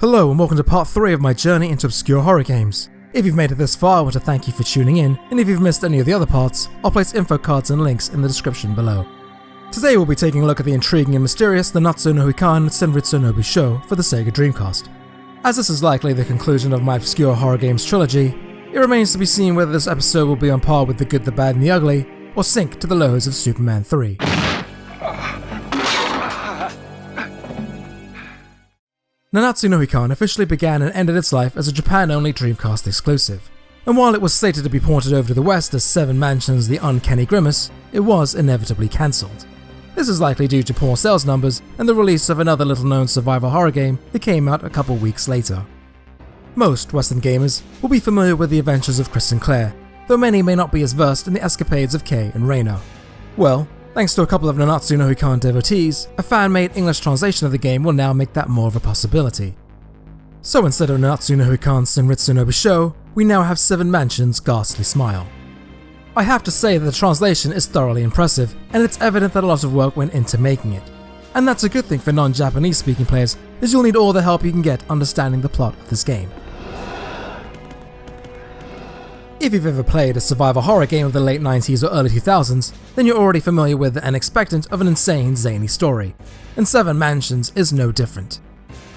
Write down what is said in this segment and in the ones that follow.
Hello and welcome to part 3 of my journey into obscure horror games. If you've made it this far, I want to thank you for tuning in, and if you've missed any of the other parts, I'll place info cards and links in the description below. Today we'll be taking a look at the intriguing and mysterious Nanatsu no Hikan Senritsu no Bishou for the Sega Dreamcast. As this is likely the conclusion of my obscure horror games trilogy, it remains to be seen whether this episode will be on par with The Good, the Bad and the Ugly, or sink to the lows of Superman 3. Nanatsu no Hikan officially began and ended its life as a Japan-only Dreamcast exclusive, and while it was slated to be ported over to the West as Seven Mansions The Uncanny Grimace, it was inevitably cancelled. This is likely due to poor sales numbers and the release of another little-known survival horror game that came out a couple weeks later. Most Western gamers will be familiar with the adventures of Chris and Claire, though many may not be as versed in the escapades of Kay and Reina. Well, thanks to a couple of Nanatsu no Hikan devotees, a fan-made English translation of the game will now make that more of a possibility. So instead of Nanatsu no Hikan Senritsu no Bishou, we now have Seven Mansions Ghastly Smile. I have to say that the translation is thoroughly impressive, and it's evident that a lot of work went into making it. And that's a good thing for non-Japanese speaking players, as you'll need all the help you can get understanding the plot of this game. If you've ever played a survival horror game of the late 90s or early 2000s, then you're already familiar with and expectant of an insane, zany story, and Seven Mansions is no different.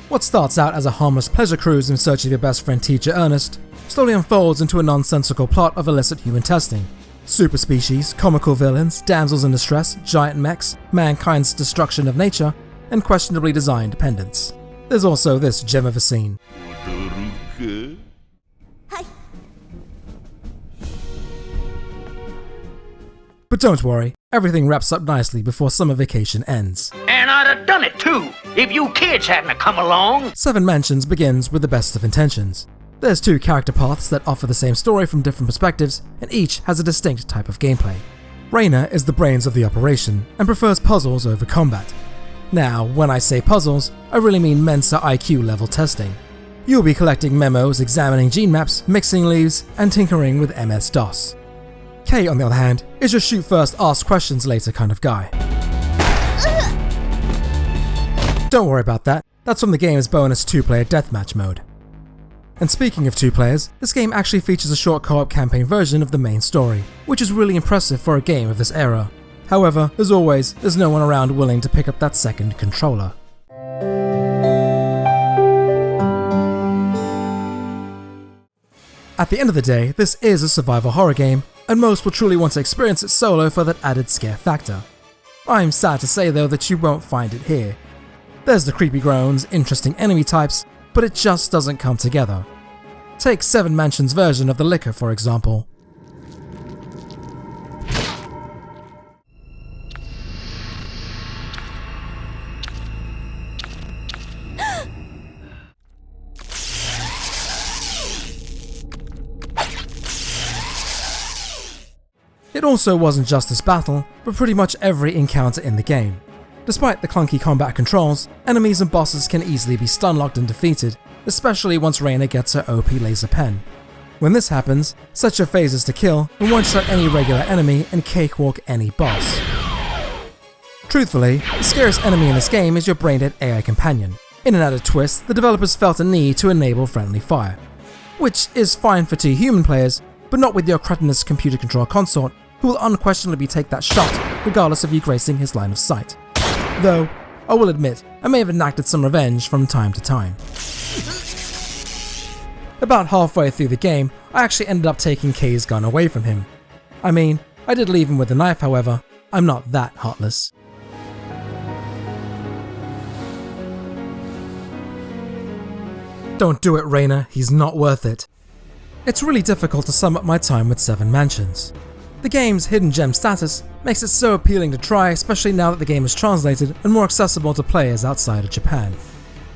What starts out as a harmless pleasure cruise in search of your best friend teacher Ernest, slowly unfolds into a nonsensical plot of illicit human testing. Super species, comical villains, damsels in distress, giant mechs, mankind's destruction of nature, and questionably designed pendants. There's also this gem of a scene. But don't worry, everything wraps up nicely before summer vacation ends. And I'd have done it too, if you kids hadn't come along. Seven Mansions begins with the best of intentions. There's two character paths that offer the same story from different perspectives, and each has a distinct type of gameplay. Reina is the brains of the operation, and prefers puzzles over combat. Now, when I say puzzles, I really mean Mensa IQ level testing. You'll be collecting memos, examining gene maps, mixing leaves, and tinkering with MS-DOS. Kay, on the other hand, is your shoot first, ask questions later kind of guy. Don't worry about that, that's from the game's bonus 2-player deathmatch mode. And speaking of 2 players, this game actually features a short co-op campaign version of the main story, which is really impressive for a game of this era. However, as always, there's no one around willing to pick up that second controller. At the end of the day, this is a survival horror game, and most will truly want to experience it solo for that added scare factor. I'm sad to say though that you won't find it here. There's the creepy groans, interesting enemy types, but it just doesn't come together. Take Seven Mansions' version of the liquor for example. It also wasn't just this battle, but pretty much every encounter in the game. Despite the clunky combat controls, enemies and bosses can easily be stun-locked and defeated, especially once Reina gets her OP laser pen. When this happens, set your phases to kill and one-shot any regular enemy and cakewalk any boss. Truthfully, the scariest enemy in this game is your brain-dead AI companion. In an added twist, the developers felt a need to enable friendly fire, which is fine for 2 human players, but not with your cretinous computer-controlled consort, who will unquestionably take that shot, regardless of you gracing his line of sight. Though, I will admit, I may have enacted some revenge from time to time. About halfway through the game, I actually ended up taking Kay's gun away from him. I mean, I did leave him with the knife however, I'm not that heartless. Don't do it, Reina, he's not worth it. It's really difficult to sum up my time with Seven Mansions. The game's hidden gem status makes it so appealing to try, especially now that the game is translated and more accessible to players outside of Japan.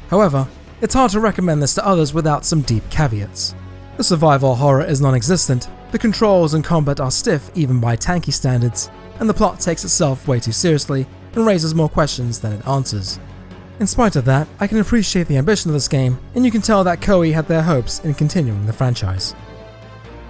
However, it's hard to recommend this to others without some deep caveats. The survival horror is non-existent, the controls and combat are stiff even by tanky standards, and the plot takes itself way too seriously and raises more questions than it answers. In spite of that, I can appreciate the ambition of this game, and you can tell that Koei had their hopes in continuing the franchise.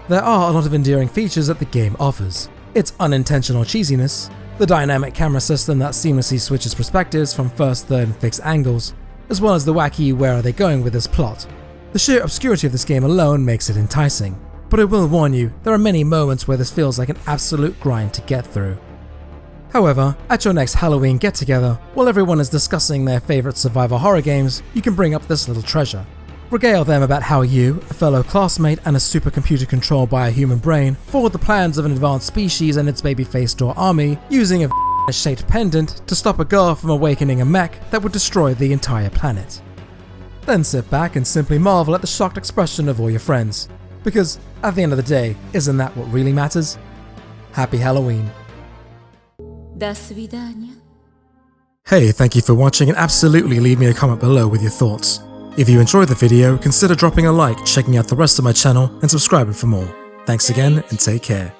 There are a lot of endearing features that the game offers. Its unintentional cheesiness, the dynamic camera system that seamlessly switches perspectives from first, third and fixed angles, as well as the wacky where are they going with this plot. The sheer obscurity of this game alone makes it enticing, but I will warn you, there are many moments where this feels like an absolute grind to get through. However, at your next Halloween get-together, while everyone is discussing their favourite survival horror games, you can bring up this little treasure. Regale them about how you, a fellow classmate and a supercomputer controlled by a human brain, forward the plans of an advanced species and its baby-faced door army, using a shaped pendant to stop a girl from awakening a mech that would destroy the entire planet. Then sit back and simply marvel at the shocked expression of all your friends. Because, at the end of the day, isn't that what really matters? Happy Halloween. Hey, thank you for watching, and absolutely leave me a comment below with your thoughts. If you enjoyed the video, consider dropping a like, checking out the rest of my channel, and subscribing for more. Thanks again, and take care.